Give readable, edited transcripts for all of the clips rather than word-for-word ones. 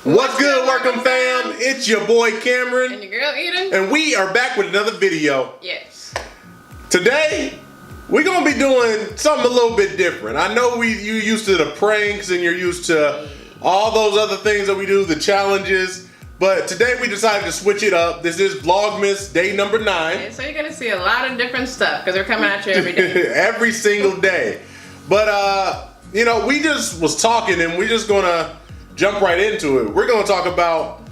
What's good, WORKEM fam? It's your boy Cameron. And your girl Eden. And we are back with another video. Yes. Today, we're going to be doing something a little bit different. I know you used to the pranks and you're used to all those other things that we do, the challenges. But today we decided to switch it up. This is Vlogmas day number 9. Okay, so you're going to see a lot of different stuff because we're coming at you every day. Every single day. But, you know, we just was talking and we're just going to jump right into it. We're going to talk about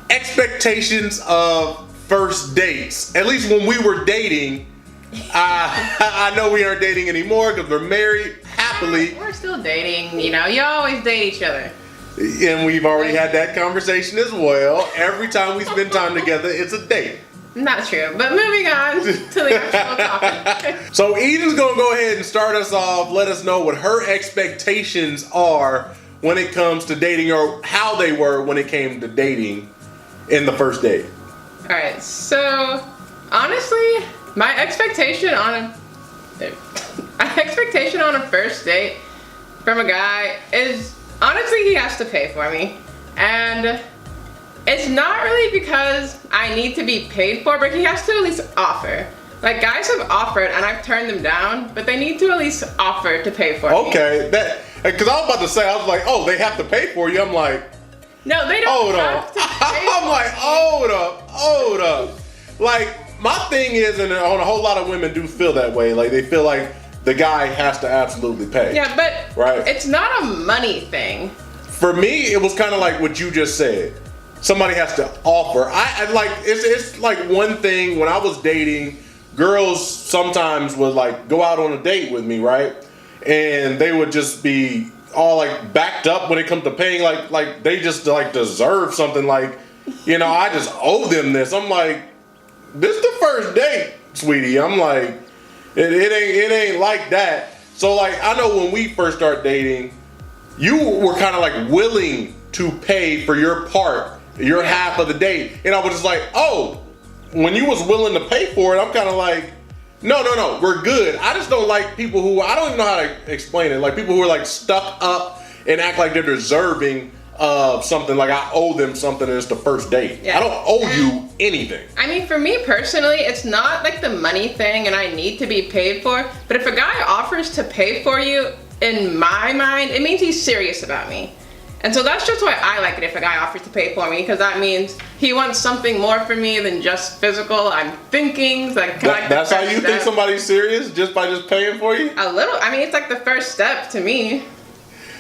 expectations of first dates. At least when we were dating. I know we aren't dating anymore because we're married happily. We're still dating, you know. You always date each other. And we've already had that conversation as well. Every time we spend time together, it's a date. Not true, but moving on to the actual topic. So Eden's gonna go ahead and start us off, let us know what her expectations are when it comes to dating, or how they were when it came to dating in the first date. Alright, so honestly, my expectation on a first date from a guy is, honestly, he has to pay for me. And it's not really because I need to be paid for, but he has to at least offer. Like, guys have offered and I've turned them down, but they need to at least offer to pay for me. Okay, because I was about to say, I was like, oh, they have to pay for you. I'm like, no, they don't have to pay I'm like, hold up. Like, my thing is, and a whole lot of women do feel that way, like they feel like the guy has to absolutely pay. Yeah, but right? It's not a money thing. For me, it was kind of like what you just said. Somebody has to offer. I like, it's like one thing when I was dating, girls sometimes would like go out on a date with me, right? And they would just be all like backed up when it comes to paying, like they just like deserve something, like, you know, I just owe them this. I'm like, this is the first date, sweetie. I'm like, it ain't like that. So like, I know when we first started dating, you were kind of like willing to pay for your part, your half of the date. And I was just like, oh, when you was willing to pay for it, I'm kind of like, no, we're good. I just don't like people who, I don't even know how to explain it. Like people who are like stuck up and act like they're deserving of something, like I owe them something and it's the first date. Yeah. I don't owe you anything. I mean, for me personally, it's not like the money thing and I need to be paid for, but if a guy offers to pay for you, in my mind, it means he's serious about me. And so that's just why I like it if a guy offers to pay for me, because that means he wants something more from me than just physical. I'm thinking, like, that's how you think somebody's serious, just by just paying for you? A little. I mean, it's like the first step to me.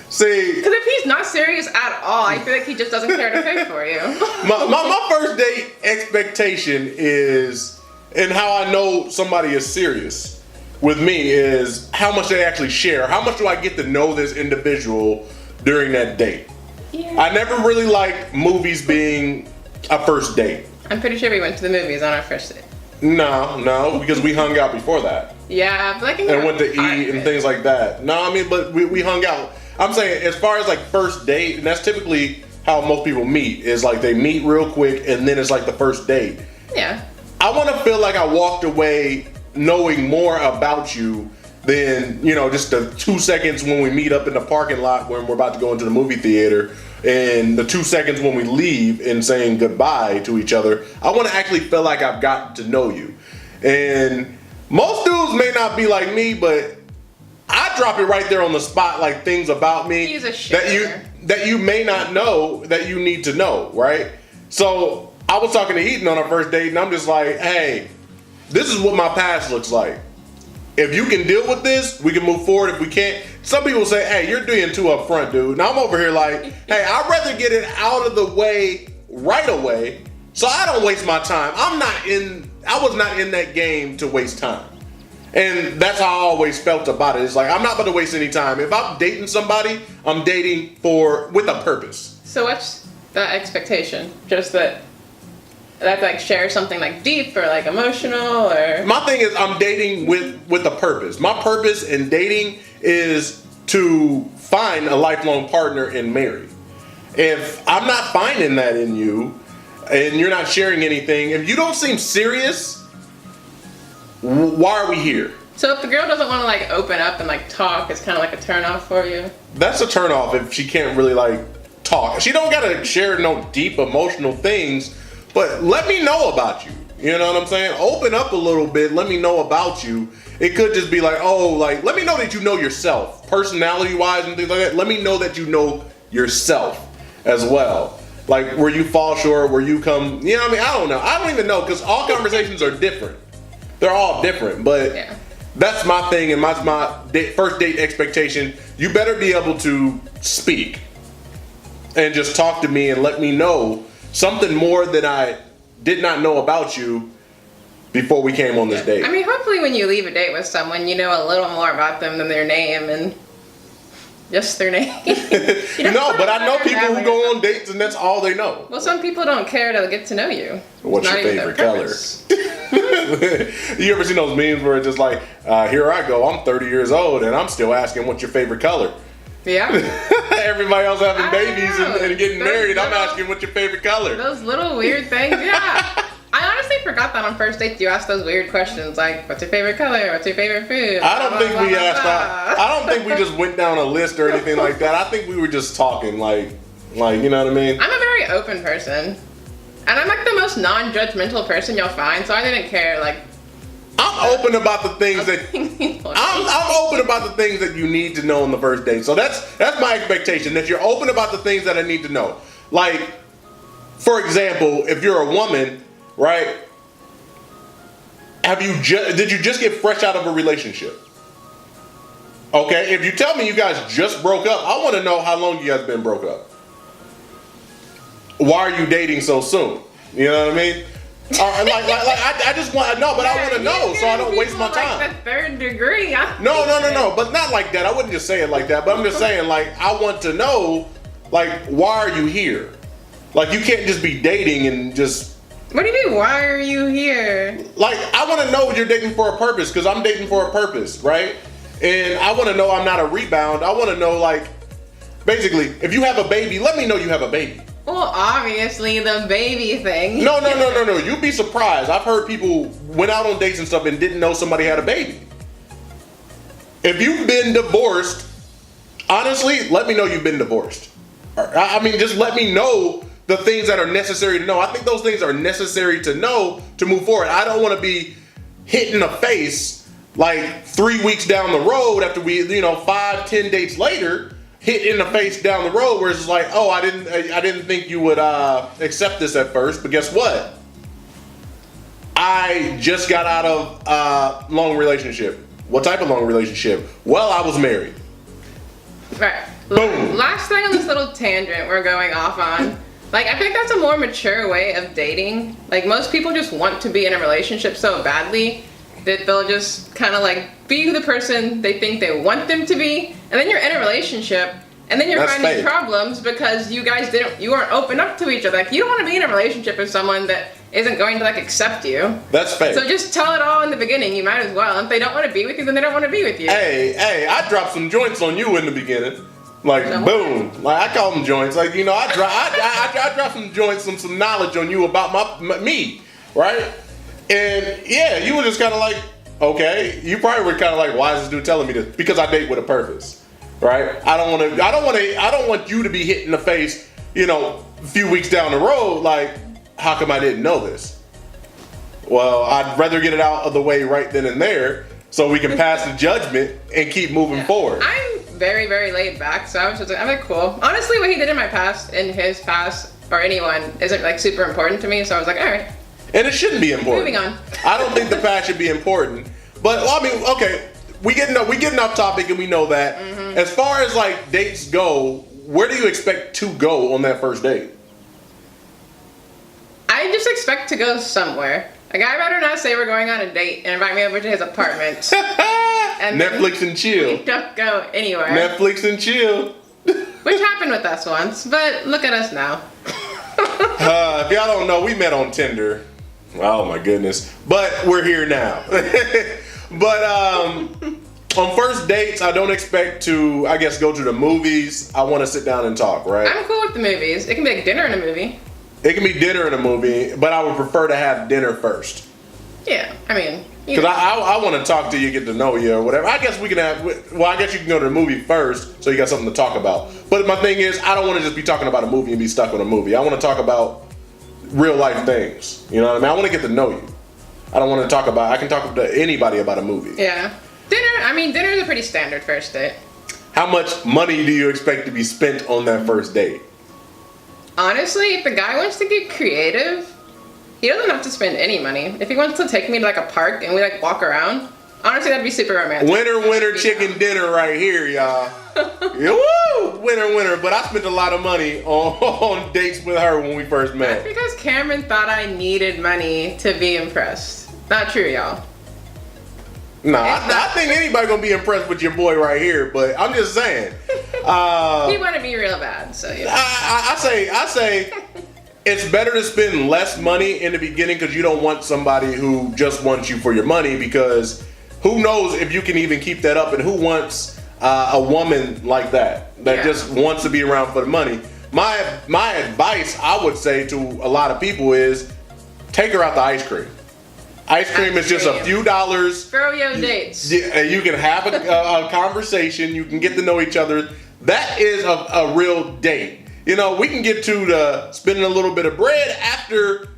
See, because if he's not serious at all, I feel like he just doesn't care to pay for you. my first date expectation is, and how I know somebody is serious with me, is how much they actually share. How much do I get to know this individual during that date? Yeah. I never really liked movies being a first date. I'm pretty sure we went to the movies on our first date. No, because we hung out before that. Yeah, but and went to eat and things like that. No, I mean, but we hung out. I'm saying, as far as like first date, and that's typically how most people meet, is like they meet real quick and then it's like the first date. Yeah. I want to feel like I walked away knowing more about you than, you know, just the 2 seconds when we meet up in the parking lot when we're about to go into the movie theater, and the 2 seconds when we leave and saying goodbye to each other. I want to actually feel like I've gotten to know you. And most dudes may not be like me, but I drop it right there on the spot, like things about me He's a sharer. that you may not know that you need to know, right? So I was talking to Eden on our first date, and I'm just like, hey, this is what my past looks like. If you can deal with this, we can move forward. If we can't, some people say, hey, you're being too upfront, dude. Now I'm over here like, hey, I'd rather get it out of the way right away so I don't waste my time. I was not in that game to waste time. And that's how I always felt about it. It's like, I'm not about to waste any time. If I'm dating somebody, I'm dating with a purpose. So what's the expectation? Just that like share something like deep or like emotional, or? My thing is, I'm dating with a purpose. My purpose in dating is to find a lifelong partner and marry. If I'm not finding that in you and you're not sharing anything, if you don't seem serious, why are we here? So if the girl doesn't want to like open up and like talk, it's kind of like a turn off for you? That's a turn off if she can't really like talk. She don't gotta share no deep emotional things, but let me know about you. You know what I'm saying? Open up a little bit. Let me know about you. It could just be like, oh, like, let me know that you know yourself, personality-wise and things like that. Let me know that you know yourself as well. Like, where you fall short, where you come, you know what I mean? I don't know. I don't even know, because all conversations are different. They're all different, but Yeah. that's my thing, and my first date expectation. You better be able to speak and just talk to me and let me know something more than I did not know about you before we came on this date. I mean, hopefully when you leave a date with someone, you know a little more about them than their name and just their name. No, but I know people who go on dates and that's all they know. Well, some people don't care to get to know you. What's your favorite color? You ever seen those memes where it's just like, here I go, I'm 30 years old and I'm still asking what's your favorite color? Yeah. Everybody else having babies and getting Those married, I'm little- asking what's your favorite color? Those little weird things, yeah. I honestly forgot that on first dates you ask those weird questions like, what's your favorite color? What's your favorite food? I don't Blah, think blah, we blah, asked blah. that. I don't think we just went down a list or anything like that. I think we were just talking like you know what I mean? I'm a very open person. And I'm like the most non-judgmental person you'll find, so I didn't care like I'm open about the things that people. I'm open about the things that you need to know on the first date. So that's my expectation, that you're open about the things that I need to know. Like, for example, if you're a woman, right? Did you just get fresh out of a relationship? Okay, if you tell me you guys just broke up, I want to know how long you guys been broke up. Why are you dating so soon? You know what I mean? I just want to know, but I want to know so I don't waste my time. Like the third degree. No, but not like that. I wouldn't just say it like that, but I'm just saying, like, I want to know, like, why are you here? Like, you can't just be dating and just... What do you mean, why are you here? Like, I want to know you're dating for a purpose, because I'm dating for a purpose, right? And I want to know I'm not a rebound. I want to know, like, basically, if you have a baby, let me know you have a baby. Well, obviously, the baby thing. No. You'd be surprised. I've heard people went out on dates and stuff and didn't know somebody had a baby. If you've been divorced, honestly, let me know you've been divorced. I mean, just let me know the things that are necessary to know. I think those things are necessary to know to move forward. I don't want to be hit in the face like 3 weeks down the road after we, 5-10 dates later, hit in the face down the road where it's like, oh, I didn't think you would accept this at first, but guess what? I just got out of a long relationship. What type of long relationship? Well, I was married. Right. Boom. Last thing on this little tangent we're going off on. Like, I think that's a more mature way of dating. Like, most people just want to be in a relationship so badly that they'll just kind of like be the person they think they want them to be, and then you're in a relationship, and then you're finding problems because you weren't open up to each other. Like, you don't want to be in a relationship with someone that isn't going to like accept you. That's fake. So just tell it all in the beginning. You might as well. And if they don't want to be with you, then they don't want to be with you. Hey, I dropped some joints on you in the beginning. Like, boom. Like, I call them joints. Like, I dropped some joints, some knowledge on you about me, right? And yeah, you were just kind of like, okay. You probably were kind of like, why is this dude telling me this? Because I date with a purpose, right? I don't want you to be hit in the face, a few weeks down the road. Like, how come I didn't know this? Well, I'd rather get it out of the way right then and there, so we can pass the judgment and keep moving forward. I'm very, very laid back, so I'm like, cool. Honestly, what he did in my past, in his past, or anyone, isn't like super important to me. So I was like, all right. And it shouldn't be important. Moving on. I don't think the past should be important. But, well, I mean, okay, we getting off topic and we know that. Mm-hmm. As far as like dates go, where do you expect to go on that first date? I just expect to go somewhere. Like, I'd rather not say we're going on a date and invite me over to his apartment. And Netflix and chill. We don't go anywhere. Netflix and chill. Which happened with us once, but look at us now. If y'all don't know, we met on Tinder. Oh my goodness. But we're here now. But on first dates, I don't expect to, I guess, go to the movies. I want to sit down and talk, right? I'm cool with the movies. It can be like dinner and a movie. It can be dinner and a movie, but I would prefer to have dinner first. Yeah, I mean... Because I want to talk to you, get to know you, or whatever. I guess we can have... Well, I guess you can go to the movie first, so you got something to talk about. But my thing is, I don't want to just be talking about a movie and be stuck on a movie. I want to talk about real life things. You know what I mean? I want to get to know you. I don't want to talk about, I can talk to anybody about a movie. Yeah. Dinner is a pretty standard first date. How much money do you expect to be spent on that first date? Honestly, if the guy wants to get creative, he doesn't have to spend any money. If he wants to take me to like a park and we like walk around, honestly, that'd be super romantic. Winner chicken dinner right here, y'all. Woo! Winner. But I spent a lot of money on dates with her when we first met. That's because Cameron thought I needed money to be impressed. Not true, y'all. Nah, I think anybody gonna be impressed with your boy right here, but I'm just saying. He wanted me real bad, so yeah. I say it's better to spend less money in the beginning because you don't want somebody who just wants you for your money, because who knows if you can even keep that up, and who wants a woman like that just wants to be around for the money. My advice, I would say to a lot of people, is take her out to ice cream. Ice cream is just a few dollars. Froyo dates. You can have a conversation. You can get to know each other. That is a real date. You know, we can get to the spending a little bit of bread after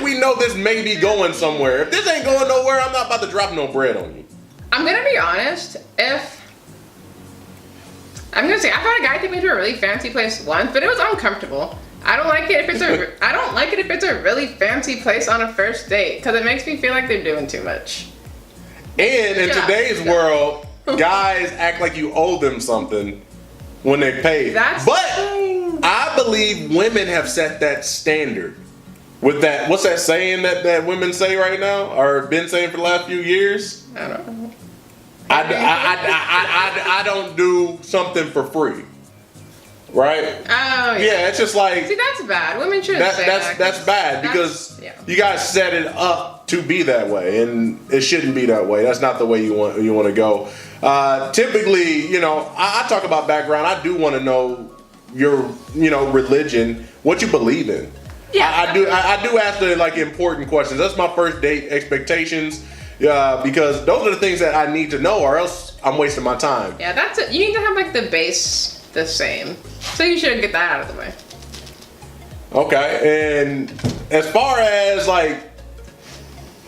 we know this may be going somewhere. If this ain't going nowhere, I'm not about to drop no bread on you. I'm gonna be honest. I've had a guy take me to a really fancy place once, but it was uncomfortable. I don't like it if it's a really fancy place on a first date, because it makes me feel like they're doing too much. And in today's world, guys act like you owe them something when they pay. I believe women have set that standard with that. What's that saying that women say right now, or been saying for the last few years? I don't know. I don't do something for free. Right? Oh, yeah. Yeah, it's just like... See, that's bad. Women shouldn't say that. That's bad, because you guys set it up to be that way, and it shouldn't be that way. That's not the way you want to go. Typically, you know, I talk about background. I do want to know your, religion, what you believe in. Yeah, I do ask the important questions. That's my first date expectations, because those are the things that I need to know, or else I'm wasting my time. Yeah, that's it. You need to have the base the same. So you should get that out of the way. Okay, and as far as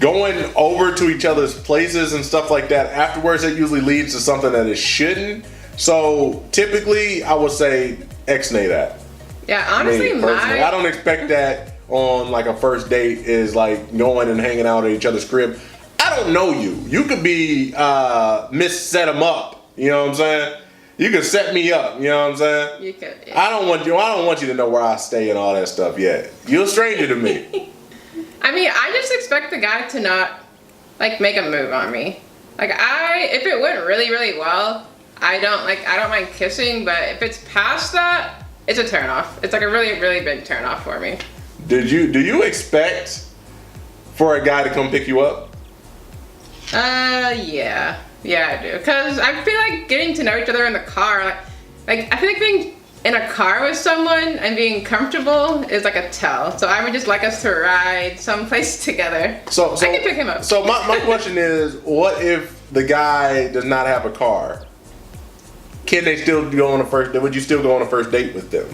going over to each other's places and stuff like that afterwards, that usually leads to something that it shouldn't. So typically, I would say ex-nay that. Yeah, honestly, I don't expect that on a first date is going and hanging out at each other's crib. I don't know you. You could be set him up. You know what I'm saying? You can set me up, you know what I'm saying? You could. Yeah. I don't want you to know where I stay and all that stuff yet. You're a stranger to me. I mean, I just expect the guy to not make a move on me. If it went really, really well, I don't mind kissing, but if it's past that, it's a turn off. It's a really, really big turn off for me. Do you expect for a guy to come pick you up? Yeah. Yeah, I do. Because I feel like getting to know each other in the car, I feel like being in a car with someone and being comfortable is a tell. So I would just like us to ride someplace together. So I can pick him up. So my question is, what if the guy does not have a car? Can they still go on a first date? Would you still go on a first date with them?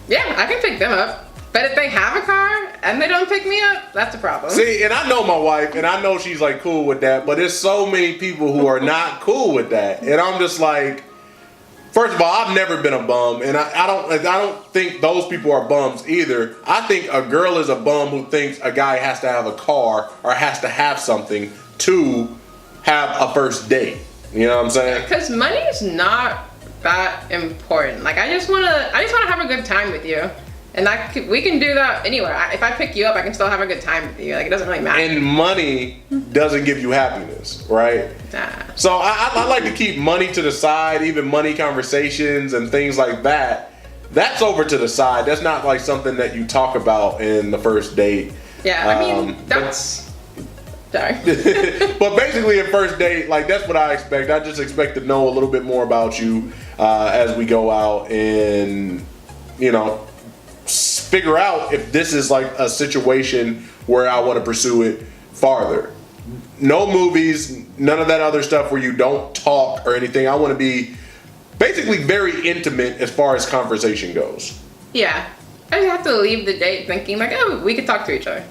Yeah, I can pick them up. But if they have a car and they don't pick me up, that's a problem. See, and I know my wife, and I know she's cool with that, but there's so many people who are not cool with that. And I'm just first of all, I've never been a bum, and I don't think those people are bums either. I think a girl is a bum who thinks a guy has to have a car or has to have something to have a first date. You know what I'm saying? Because money is not that important. I just wanna have a good time with you. And we can do that anywhere. If I pick you up, I can still have a good time with you. It doesn't really matter. And money doesn't give you happiness, right? Nah. So I like to keep money to the side, even money conversations and things like that. That's over to the side. That's not something that you talk about in the first date. Yeah, I mean, that's... Sorry. But basically, a first date, that's what I expect. I just expect to know a little bit more about you as we go out and, figure out if this is a situation where I want to pursue it farther. No movies, none of that other stuff where you don't talk or anything. I want to be basically very intimate as far as conversation goes. Yeah. I just have to leave the date thinking like, oh, we could talk to each other.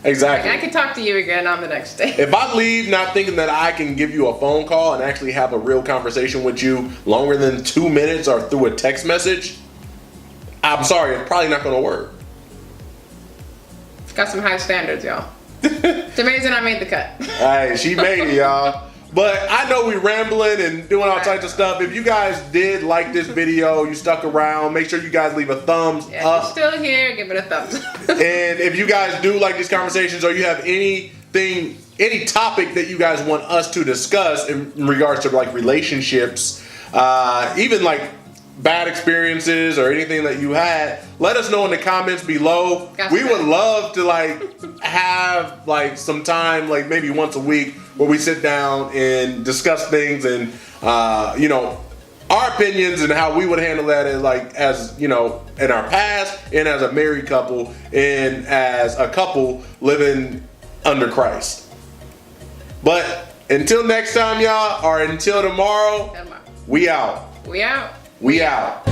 Exactly. Like, I could talk to you again on the next day. If I leave not thinking that I can give you a phone call and actually have a real conversation with you longer than 2 minutes or through a text message, I'm sorry, it's probably not going to work. Got some high standards, y'all. It's amazing I made the cut. Hey, she made it, y'all. But I know we rambling and doing all types of stuff. If you guys did like this video, you stuck around, make sure you guys leave a thumbs Yeah, up. if you're still here, give it a thumbs up. And if you guys do like these conversations or you have any topic that you guys want us to discuss in regards to like relationships, even like bad experiences or anything that you had, let us know in the comments below. We would love to like have like some time, like maybe once a week, where we sit down and discuss things and you know, our opinions and how we would handle that as you know, in our past and as a married couple and as a couple living under Christ. But until next time, y'all, or until tomorrow, we out. We out. We out.